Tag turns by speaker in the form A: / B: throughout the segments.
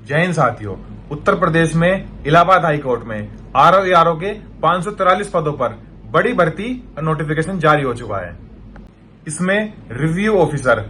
A: जय हिंद साथियों। उत्तर प्रदेश में इलाहाबाद हाई कोर्ट में आरओ के 543 पदों पर बड़ी भर्ती नोटिफिकेशन जारी हो चुका है। इसमें review officer,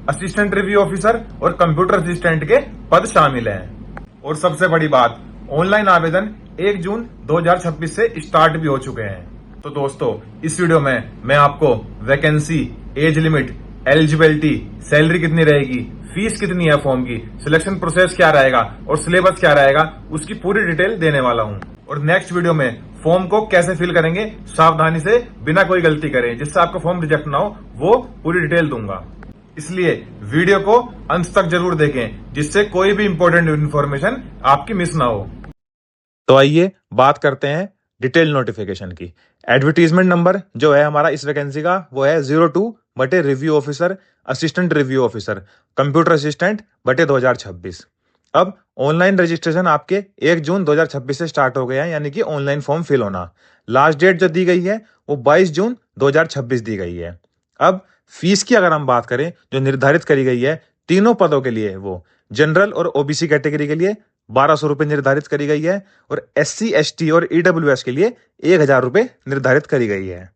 A: assistant review officer और कंप्यूटर असिस्टेंट के पद शामिल हैं। और सबसे बड़ी बात, ऑनलाइन आवेदन 1 जून 2026 से स्टार्ट भी हो चुके हैं। तो दोस्तों, इस वीडियो में मैं आपको vacancy, age limit, eligibility, salary कितनी रहेगी, फीस कितनी है फॉर्म की, सिलेक्शन प्रोसेस क्या रहेगा और सिलेबस क्या रहेगा, उसकी पूरी डिटेल देने वाला हूं। और नेक्स्ट वीडियो में फॉर्म को कैसे फिल करेंगे सावधानी से, बिना कोई गलती करे, जिससे आपका फॉर्म रिजेक्ट ना हो, वो पूरी डिटेल दूंगा। इसलिए वीडियो को अंत तक जरूर देखें, जिससे कोई भी इंपॉर्टेंट इन्फॉर्मेशन आपकी मिस ना हो।
B: तो आइए बात करते हैं डिटेल नोटिफिकेशन की। एडवर्टीजमेंट नंबर जो है हमारा इस वैकेंसी का, वो है 02/, review officer, assistant review officer, computer assistant बटे 2026। अब ऑनलाइन रजिस्ट्रेशन आपके 1 जून 2026 से स्टार्ट हो गया है, यानी कि ऑनलाइन फॉर्म फिल होना। लास्ट डेट जो दी गई है वो 22 जून 2026 दी गई है। अब फीस की अगर हम बात करें, जो निर्धारित करी गई है तीनों पदों के लिए, वो जनरल और ओबीसी कैटेगरी के लिए 1200 रुपए निर्धारित करी गई है, और SC ST और EWS के लिए 1000 रुपए निर्धारित करी गई है।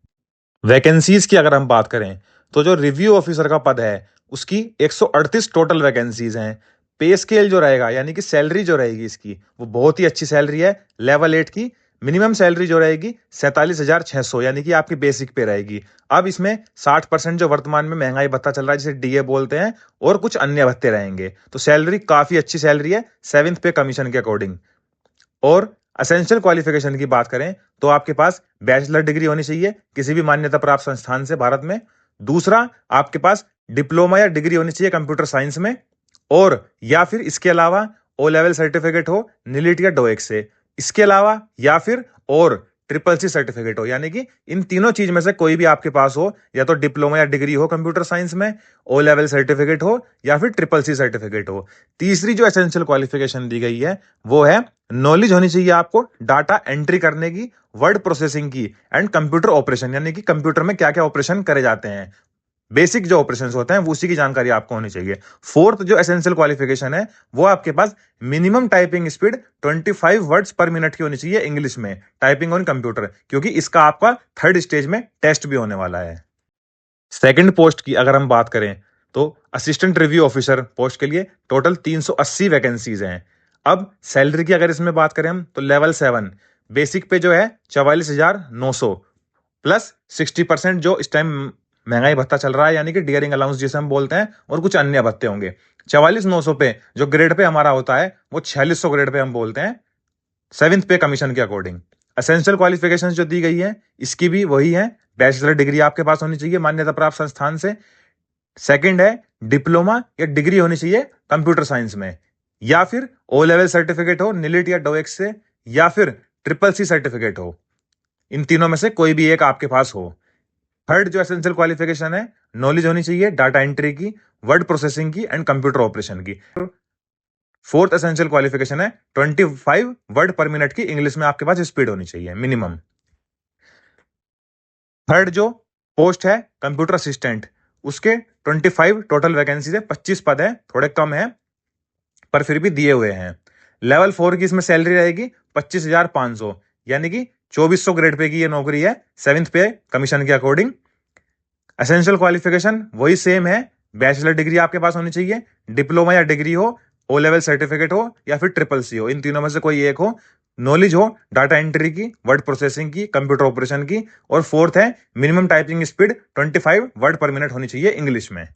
B: वैकेंसीज की अगर हम बात करें, तो जो रिव्यू ऑफिसर का पद है उसकी 138 टोटल वैकेंसीज हैं। पे स्केल जो रहेगा, यानी कि सैलरी जो रहेगी इसकी, वो बहुत ही अच्छी सैलरी है। लेवल 8 की मिनिमम सैलरी जो रहेगी 47,600, यानी कि आपकी बेसिक पे रहेगी। अब इसमें 60% जो वर्तमान में महंगाई भत्ता चल रहा है, जिसे DA बोलते हैं, और कुछ अन्य भत्ते रहेंगे। तो सैलरी काफी अच्छी सैलरी है 7th पे कमीशन के अकॉर्डिंग। और असेंशियल क्वालिफिकेशन की बात करें तो आपके पास बैचलर डिग्री होनी चाहिए किसी भी मान्यता प्राप्त संस्थान से भारत में। दूसरा, आपके पास डिप्लोमा या डिग्री होनी चाहिए कंप्यूटर साइंस में, और या फिर इसके अलावा O लेवल सर्टिफिकेट हो NILIT या DOEX से। इसके अलावा या फिर और CCC सर्टिफिकेट हो, यानी कि इन तीनों चीज में से कोई भी आपके पास हो, या तो डिप्लोमा या डिग्री हो कंप्यूटर साइंस में, O लेवल सर्टिफिकेट हो, या फिर CCC सर्टिफिकेट हो। तीसरी जो एसेंशियल क्वालिफिकेशन दी गई है वो है नॉलेज होनी चाहिए आपको डाटा एंट्री करने की, वर्ड प्रोसेसिंग की, एंड कंप्यूटर ऑपरेशन, यानी कि कंप्यूटर में क्या क्या ऑपरेशन करे जाते हैं, बेसिक जो ऑपरेशंस होते हैं वो उसी की जानकारी आपको होनी चाहिए। फोर्थ जो एसेंशियल क्वालिफिकेशन है वो आपके पास minimum typing speed 25 words per minute की होनी चाहिए इंग्लिश में, टाइपिंग ऑन कंप्यूटर, क्योंकि इसका आपका 3rd स्टेज में टेस्ट भी होने वाला है। सेकंड पोस्ट की अगर हम बात करें तो असिस्टेंट रिव्यू ऑफिसर पोस्ट के लिए टोटल 380 वैकेंसीज हैं। अब सैलरी की अगर इसमें बात करें हम, तो लेवल 7 बेसिक पे जो है 44,900 प्लस 60% जो इस टाइम महंगाई भत्ता चल रहा है, यानी कि डियरिंग अलाउंस जिसे हम बोलते हैं, और कुछ अन्य भत्ते होंगे। 44,900 पे जो ग्रेड पे हमारा होता है वो 4600 ग्रेड पे हम बोलते हैं 7th पे कमीशन के अकॉर्डिंग। एसेंशियल क्वालिफिकेशंस जो दी गई है इसकी भी वही है, बैचलर डिग्री आपके पास होनी चाहिए मान्यता प्राप्त संस्थान से। सेकंड है डिप्लोमा या डिग्री होनी चाहिए कंप्यूटर साइंस में, या फिर O लेवल सर्टिफिकेट हो NILIT या DOEX से, या फिर CCC सर्टिफिकेट हो। इन तीनों में से कोई भी एक आपके पास हो। थर्ड जो एसेंशियल क्वालिफिकेशन है, नॉलेज होनी चाहिए डाटा एंट्री की, वर्ड प्रोसेसिंग की, एंड कंप्यूटर ऑपरेशन की। फोर्थ एसेंशियल क्वालिफिकेशन है 25 वर्ड पर मिनट की इंग्लिश में आपके पास स्पीड होनी चाहिए मिनिमम। थर्ड जो पोस्ट है कंप्यूटर असिस्टेंट, उसके 25 टोटल वैकेंसी है, 25 पद है, थोड़े कम है पर फिर भी दिए हुए हैं। लेवल 4 की इसमें सैलरी रहेगी 25,500, यानी कि 2400 ग्रेड पे की ये नौकरी है 7th पे कमीशन के अकॉर्डिंग। एसेंशियल क्वालिफिकेशन वही सेम है, बैचलर डिग्री आपके पास होनी चाहिए, डिप्लोमा या डिग्री हो, O लेवल सर्टिफिकेट हो, या फिर CCC हो, इन तीनों में से कोई एक हो। नॉलेज हो डाटा एंट्री की, वर्ड प्रोसेसिंग की, कंप्यूटर ऑपरेशन की, और फोर्थ है मिनिमम टाइपिंग स्पीड 25 वर्ड पर मिनट होनी चाहिए इंग्लिश में।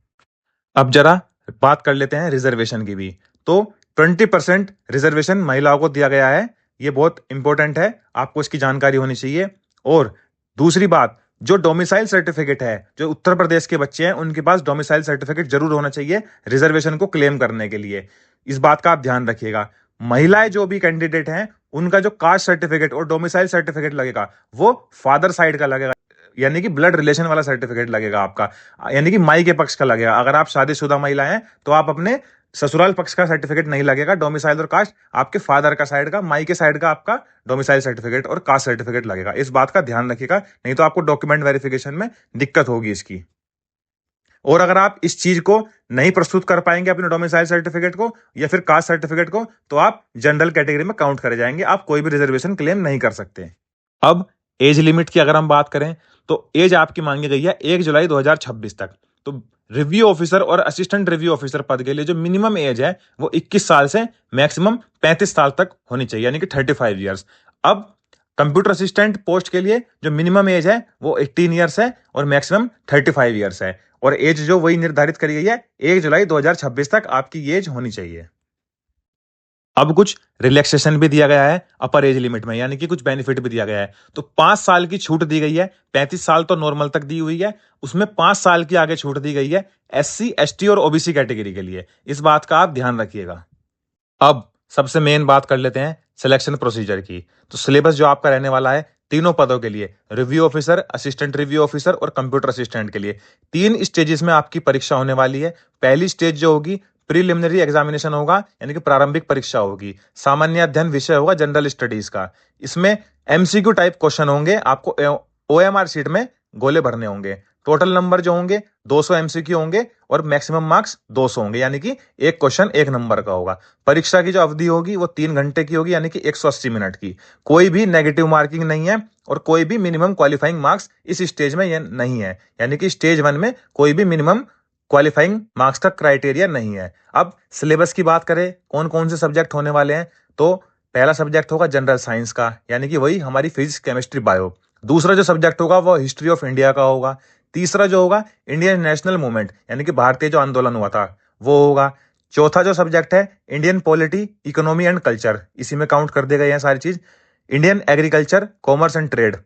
B: अब जरा बात कर लेते हैं रिजर्वेशन की भी। तो 20% रिजर्वेशन महिलाओं को दिया गया है, ये बहुत इंपॉर्टेंट है, आपको इसकी जानकारी होनी चाहिए। और दूसरी बात, जो डोमिसाइल सर्टिफिकेट है, जो उत्तर प्रदेश के बच्चे हैं उनके पास डोमिसाइल सर्टिफिकेट जरूर होना चाहिए रिजर्वेशन को क्लेम करने के लिए। इस बात का आप ध्यान रखिएगा। महिलाएं जो भी कैंडिडेट हैं उनका जो कास्ट सर्टिफिकेट और डोमिसाइल सर्टिफिकेट लगेगा वो फादर साइड का लगेगा, यानी कि ब्लड रिलेशन वाला सर्टिफिकेट लगेगा आपका, यानी कि माई के पक्ष का लगेगा। अगर आप शादीशुदा महिला हैं तो आप अपने ससुराल पक्ष का सर्टिफिकेट नहीं लगेगा। डोमिसाइल और कास्ट आपके फादर का साइड का, माई के साइड का आपका डोमिसाइल सर्टिफिकेट और कास्ट सर्टिफिकेट लगेगा। इस बात का ध्यान रखिएगा, नहीं तो आपको डॉक्यूमेंट वेरिफिकेशन में दिक्कत होगी इसकी। और अगर आप इस चीज को नहीं प्रस्तुत कर पाएंगे अपने डोमिसाइल सर्टिफिकेट को या फिर कास्ट सर्टिफिकेट को, तो आप जनरल कैटेगरी में काउंट करे जाएंगे, आप कोई भी रिजर्वेशन क्लेम नहीं कर सकते। अब एज लिमिट की अगर हम बात करें तो एज आपकी मांगी गई है 1 जुलाई 2026 तक। तो रिव्यू ऑफिसर और असिस्टेंट रिव्यू ऑफिसर पद के लिए जो मिनिमम एज है वो 21 साल से मैक्सिमम 35 साल तक होनी चाहिए, यानी कि 35 ईयर्स। अब कंप्यूटर असिस्टेंट पोस्ट के लिए जो मिनिमम एज है वो 18 ईयर्स है और मैक्सिमम 35 ईयर्स है, और एज जो वही निर्धारित करी गई है 1 जुलाई 2026 तक आपकी एज होनी चाहिए। अब कुछ रिलैक्सेशन भी दिया गया है अपर एज लिमिट में, यानी कि कुछ बेनिफिट भी दिया गया है। तो 5 साल की छूट दी गई है, 35 साल तो नॉर्मल तक दी हुई है, उसमें 5 साल की आगे छूट दी गई है SC ST और OBC कैटेगरी के लिए। इस बात का आप ध्यान रखिएगा। अब सबसे मेन बात कर लेते हैं सिलेक्शन प्रोसीजर की। तो सिलेबस जो आपका रहने वाला है तीनों पदों के लिए, review officer, assistant review officer और कंप्यूटर असिस्टेंट के लिए 3 स्टेजेस में आपकी परीक्षा होने वाली है। पहली स्टेज जो होगी प्रीलिमिनरी एग्जामिनेशन होगा, यानी कि प्रारंभिक परीक्षा होगी। सामान्य अध्ययन विषय होगा जनरल स्टडीज का। इसमें MCQ टाइप क्वेश्चन होंगे, आपको OMR शीट में गोले भरने होंगे। टोटल नंबर जो होंगे 200 MCQ होंगे और मैक्सिमम मार्क्स 200 होंगे, यानी कि एक क्वेश्चन 1 नंबर का होगा। परीक्षा की जो अवधि होगी वो 3 घंटे की होगी, यानी कि 180 मिनट की। कोई भी नेगेटिव मार्किंग नहीं है और कोई भी मिनिमम क्वालिफाइंग मार्क्स इस स्टेज में नहीं है, यानी कि स्टेज 1 में कोई भी मिनिमम क्वालिफाइंग मार्क्स का क्राइटेरिया नहीं है। अब सिलेबस की बात करें कौन कौन से सब्जेक्ट होने वाले हैं, तो पहला सब्जेक्ट होगा जनरल साइंस का, यानी कि वही हमारी फिजिक्स केमिस्ट्री बायो। दूसरा जो सब्जेक्ट होगा वो हिस्ट्री ऑफ इंडिया का होगा। तीसरा जो होगा इंडियन नेशनल मूवमेंट, यानी कि भारतीय जो आंदोलन हुआ था वो होगा। चौथा जो सब्जेक्ट है Indian polity, economy and culture, इसी में काउंट कर दिए गए हैं सारी चीज। Indian agriculture, commerce and trade,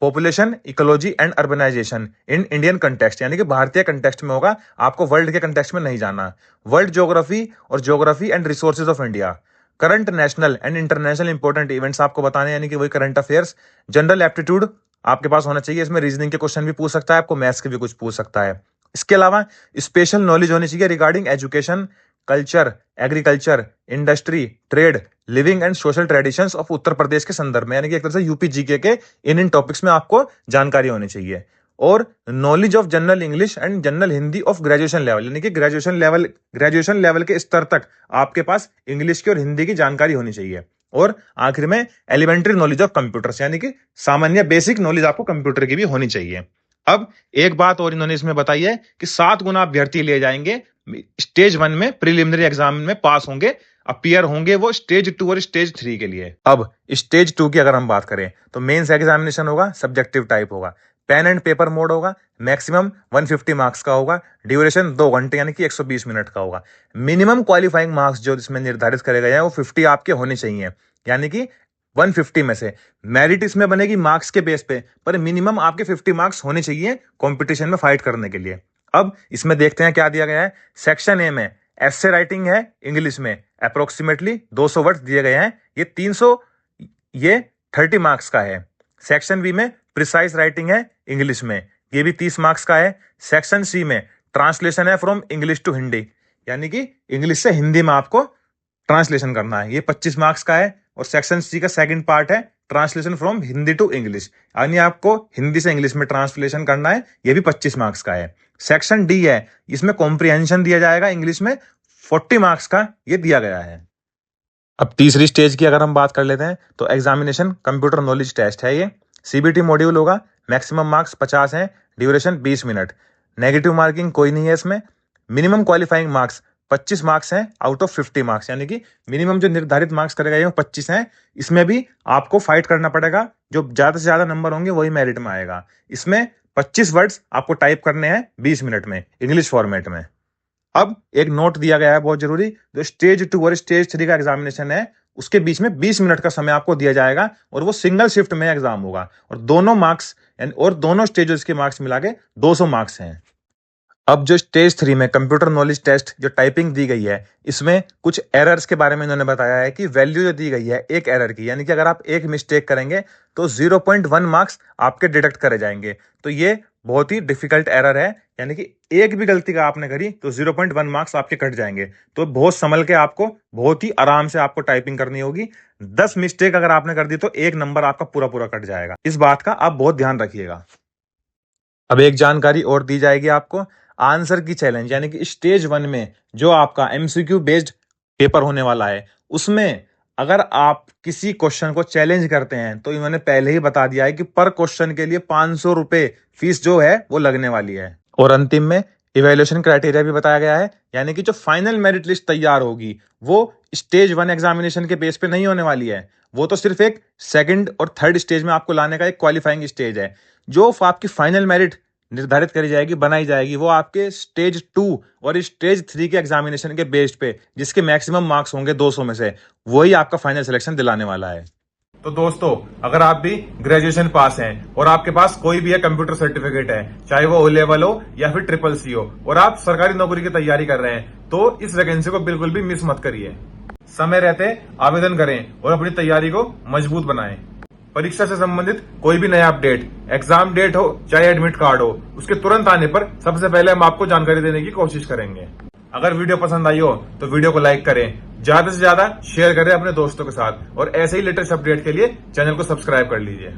B: population, ecology and urbanization in Indian context, यानी कि भारतीय कंटेक्स्ट में होगा, आपको वर्ल्ड के कंटेक्स्ट में नहीं जाना। वर्ल्ड ज्योग्राफी और geography and resources of India, current national and international important events आपको बताने, यानी कि वही करंट अफेयर्स। जनरल एप्टीट्यूड आपके पास होना चाहिए, इसमें रीजनिंग के क्वेश्चन भी पूछ सकता है, आपको मैथ्स के भी कुछ पूछ सकता है। इसके अलावा स्पेशल नॉलेज होनी चाहिए regarding education, culture, agriculture, industry, trade, living and social traditions of Uttar Pradesh के संदर्भ में, यानी कि एक तरह से यूपी जीके के इन टॉपिक्स में आपको जानकारी होनी चाहिए। और knowledge of general English and general Hindi of graduation level, यानी कि ग्रेजुएशन लेवल के स्तर तक आपके पास इंग्लिश की और हिंदी की जानकारी होनी चाहिए। और आखिर में एलिमेंट्री नॉलेज ऑफ कंप्यूटर्स, यानी कि सामान्य बेसिक नॉलेज आपको कंप्यूटर की भी होनी चाहिए। अब एक बात और इन्होंने इसमें बताई है कि 7 गुना अभ्यर्थी लिए जाएंगे स्टेज 1 में, प्रीलिमिनरी एग्जाम में पास होंगे, अपीयर होंगे वो स्टेज 2 और स्टेज 3 के लिए। अब स्टेज 2 की अगर हम बात करें तो मेंस एग्जामिनेशन होगा, सब्जेक्टिव टाइप होगा, पेन एंड पेपर मोड होगा, मैक्सिमम 150 मार्क्स का होगा, ड्यूरेशन 2 घंटे यानी कि 120 मिनट का होगा। मिनिमम क्वालिफाइंग मार्क्स जो इसमें निर्धारित करे गए हैं वो 50 आपके होने चाहिए, यानी कि 150 में से मेरिट इसमें बनेगी मार्क्स के बेस पे, पर मिनिमम आपके 50 मार्क्स होने चाहिए कंपटीशन में फाइट करने के लिए। अब इसमें देखते हैं क्या दिया गया है। सेक्शन ए में एस्से राइटिंग है इंग्लिश में, अप्रोक्सीमेटली 200 वर्ड्स दिए गए हैं, ये 30 मार्क्स का है। सेक्शन बी में प्रिसाइज राइटिंग है इंग्लिश में, ये भी 30 मार्क्स का है। सेक्शन सी में ट्रांसलेशन है फ्रॉम इंग्लिश टू हिंदी, यानी कि इंग्लिश से हिंदी में आपको ट्रांसलेशन करना है, ये 25 मार्क्स का है। और सेक्शन सी का सेकंड पार्ट है translation from Hindi to English, यानी आपको हिंदी से इंग्लिश में ट्रांसलेशन करना है, ये भी 25 मार्क्स का है। सेक्शन डी है, इसमें कॉम्प्रिहेंशन दिया जाएगा इंग्लिश में, 40 मार्क्स का ये दिया गया है। अब तीसरी स्टेज की अगर हम बात कर लेते हैं तो एग्जामिनेशन कंप्यूटर नॉलेज टेस्ट है, ये CBT मॉड्यूल होगा, मैक्सिमम मार्क्स 50 हैं, ड्यूरेशन 20 मिनट, नेगेटिव मार्किंग कोई नहीं है इसमें। मिनिमम क्वालिफाइंग मार्क्स 25 मार्क्स हैं आउट ऑफ 50 मार्क्स, यानी कि मिनिमम जो निर्धारित मार्क्स करे गए हैं 25 हैं। इसमें भी आपको फाइट करना पड़ेगा, जो ज्यादा से ज्यादा नंबर होंगे वही मेरिट में आएगा। इसमें 25 वर्ड्स आपको टाइप करने हैं 20 मिनट में इंग्लिश फॉर्मेट में। अब एक नोट दिया गया है बहुत जरूरी, जो स्टेज 2 और स्टेज 3 का एग्जामिनेशन है उसके बीच में 20 मिनट का समय आपको दिया जाएगा, और वो सिंगल शिफ्ट में एग्जाम होगा, और दोनों मार्क्स और दोनों स्टेजेस के मार्क्स मिला के 200 मार्क्स हैं। अब जो स्टेज 3 में कंप्यूटर नॉलेज टेस्ट जो टाइपिंग दी गई है, इसमें कुछ एरर्स के बारे में इन्होंने बताया है कि वैल्यू जो दी गई है एक एरर की, यानी कि अगर आप एक मिस्टेक करेंगे तो 0.1 मार्क्स आपके डिडक्ट करे जाएंगे। तो ये बहुत ही डिफिकल्ट एरर है, यानी कि एक भी गलती का आपने करी तो 0.1 मार्क्स आपके कट जाएंगे। तो बहुत संभल के आपको बहुत ही आराम से आपको टाइपिंग करनी होगी। 10 मिस्टेक अगर आपने कर दी तो 1 नंबर आपका पूरा पूरा कट जाएगा, इस बात का आप बहुत ध्यान रखिएगा। अब एक जानकारी और दी जाएगी आपको, आंसर की चैलेंज यानी कि स्टेज 1 में जो आपका एमसीक्यू बेस्ड पेपर होने वाला है, उसमें अगर आप किसी क्वेश्चन को चैलेंज करते हैं तो इन्होंने पहले ही बता दिया है कि पर क्वेश्चन के लिए 500 रुपए फीस जो है वो लगने वाली है। और अंतिम में इवेल्युएशन क्राइटेरिया भी बताया गया है, यानी कि जो फाइनल मेरिट लिस्ट तैयार होगी वो स्टेज 1 एग्जामिनेशन के बेस पे नहीं होने वाली है। वो तो सिर्फ एक सेकंड और थर्ड स्टेज में आपको लाने का एक क्वालिफाइंग स्टेज है। जो आपकी फाइनल मेरिट निर्धारित करी जाएगी, बनाई जाएगी, वो आपके स्टेज 2 और स्टेज 3 के एग्जामिनेशन के बेस पे, जिसके मैक्सिमम मार्क्स होंगे 200 में से, वही आपका फाइनल सिलेक्शन दिलाने वाला है।
A: तो दोस्तों, अगर आप भी ग्रेजुएशन पास हैं और आपके पास कोई भी है कंप्यूटर सर्टिफिकेट है, चाहे वो O लेवल हो या फिर CCC हो, और आप सरकारी नौकरी की तैयारी कर रहे हैं, तो इस वैकेंसी को बिल्कुल भी मिस मत करिए। समय रहते आवेदन करें और अपनी तैयारी को मजबूत बनाएं। परीक्षा से संबंधित कोई भी नया अपडेट, एग्जाम डेट हो चाहे एडमिट कार्ड हो, उसके तुरंत आने पर सबसे पहले हम आपको जानकारी देने की कोशिश करेंगे। अगर वीडियो पसंद आई हो तो वीडियो को लाइक करें, ज्यादा से ज्यादा शेयर करें अपने दोस्तों के साथ, और ऐसे ही लेटेस्ट अपडेट के लिए चैनल को सब्सक्राइब कर लीजिए।